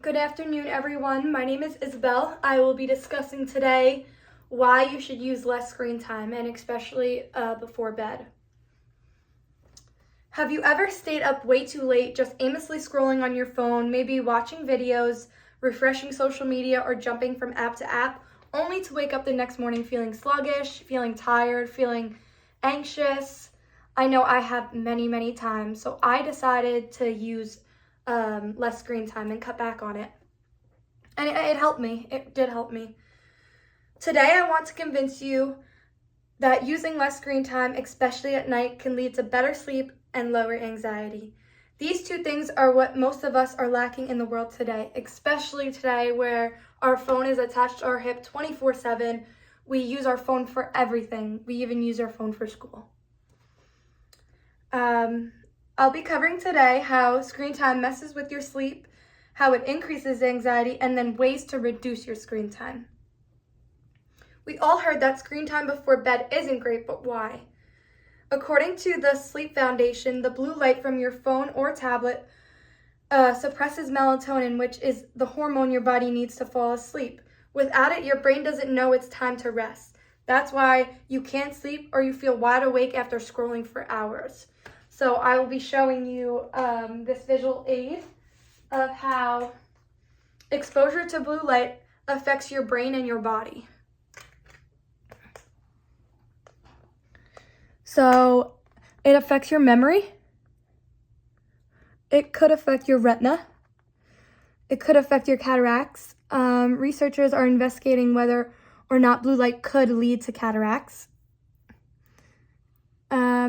Good afternoon, everyone. My name is Isabel. I will be discussing today why you should use less screen time, and especially before bed. Have you ever stayed up way too late just aimlessly scrolling on your phone, maybe watching videos, refreshing social media, or jumping from app to app, only to wake up the next morning feeling sluggish, feeling tired, feeling anxious? I know I have many times, so I decided to use less screen time and cut back on it. And it helped me. It did help me. Today, I want to convince you that using less screen time, especially at night, can lead to better sleep and lower anxiety. These two things are what most of us are lacking in the world today, especially today where our phone is attached to our hip 24/7. We use our phone for everything. We even use our phone for school. I'll be covering today how screen time messes with your sleep, how it increases anxiety, and then ways to reduce your screen time. We all heard that screen time before bed isn't great, but why? According to the Sleep Foundation, the blue light from your phone or tablet suppresses melatonin, which is the hormone your body needs to fall asleep. Without it, your brain doesn't know it's time to rest. That's why you can't sleep or you feel wide awake after scrolling for hours. So I will be showing you this visual aid of how exposure to blue light affects your brain and your body. So it affects your memory. It could affect your retina. It could affect your cataracts. Researchers are investigating whether or not blue light could lead to cataracts.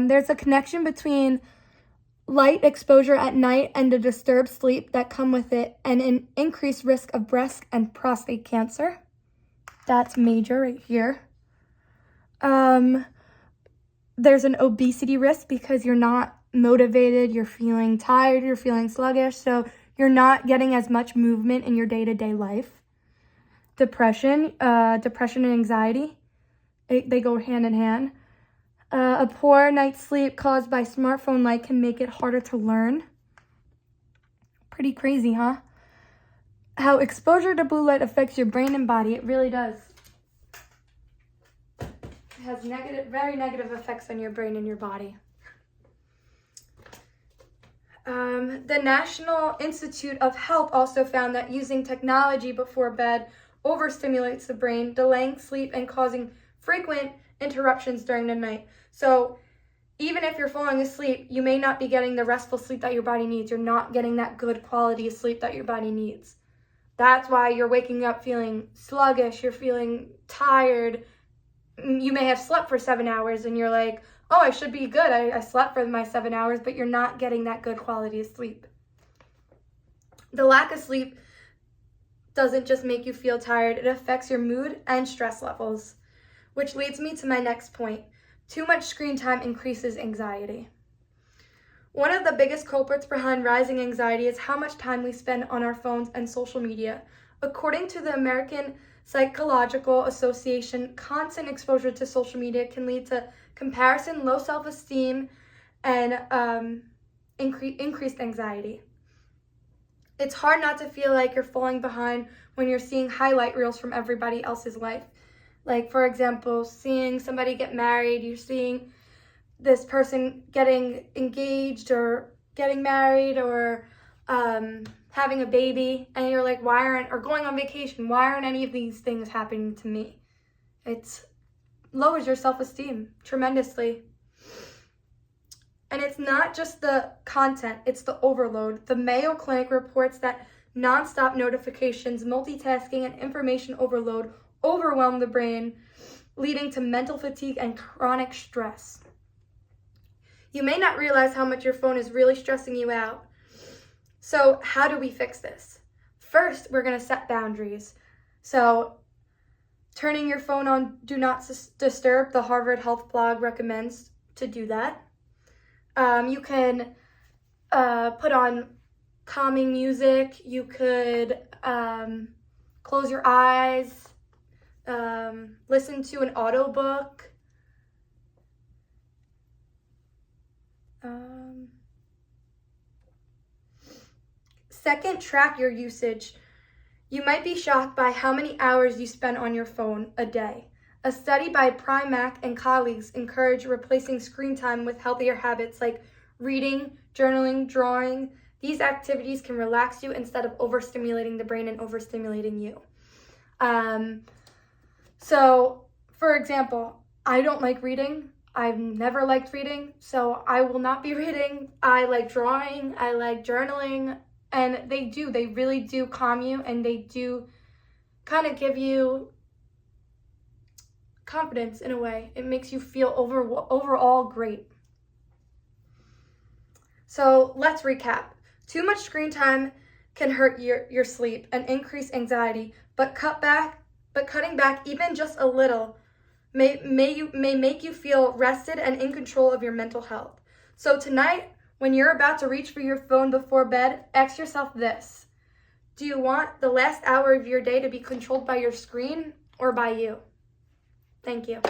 There's a connection between light exposure at night and the disturbed sleep that come with it, and an increased risk of breast and prostate cancer. That's major right here. There's an obesity risk because you're not motivated, you're feeling tired, you're feeling sluggish, so you're not getting as much movement in your day-to-day life. Depression and anxiety, they go hand in hand. A poor night's sleep caused by smartphone light can make it harder to learn. Pretty crazy, huh? How exposure to blue light affects your brain and body, it really does. It has very negative effects on your brain and your body. The National Institute of Health also found that using technology before bed overstimulates the brain, delaying sleep and causing frequent interruptions during the night. So even if you're falling asleep, you may not be getting the restful sleep that your body needs. You're not getting that good quality of sleep that your body needs. That's why you're waking up feeling sluggish, you're feeling tired. You may have slept for 7 hours and you're like, oh, I should be good. I slept for my 7 hours, but you're not getting that good quality of sleep. The lack of sleep doesn't just make you feel tired, it affects your mood and stress levels. Which leads me to my next point. Too much screen time increases anxiety. One of the biggest culprits behind rising anxiety is how much time we spend on our phones and social media. According to the American Psychological Association, constant exposure to social media can lead to comparison, low self-esteem, and increased anxiety. It's hard not to feel like you're falling behind when you're seeing highlight reels from everybody else's life. Like, for example, seeing somebody get married, you're seeing this person getting engaged or getting married or having a baby, and you're like, or going on vacation, why aren't any of these things happening to me? It lowers your self-esteem tremendously. And it's not just the content, it's the overload. The Mayo Clinic reports that nonstop notifications, multitasking, and information overload overwhelm the brain, leading to mental fatigue and chronic stress. You may not realize how much your phone is really stressing you out. So how do we fix this? First, we're going to set boundaries. So turning your phone on Do Not Disturb, the Harvard Health blog recommends to do that. You can put on calming music. You could close your eyes, listen to an audiobook. Second, track your usage. You might be shocked by how many hours you spend on your phone a day. A study by Primack and colleagues encouraged replacing screen time with healthier habits like reading, journaling, drawing. These activities can relax you instead of overstimulating the brain and overstimulating you. So, for example, I don't like reading. I've never liked reading, so I will not be reading. I like drawing, I like journaling, and they really do calm you, and they do kind of give you confidence in a way. It makes you feel overall great. So let's recap. Too much screen time can hurt your sleep and increase anxiety, but cutting back even just a little may make you feel rested and in control of your mental health. So tonight, when you're about to reach for your phone before bed, ask yourself this: do you want the last hour of your day to be controlled by your screen or by you? Thank you.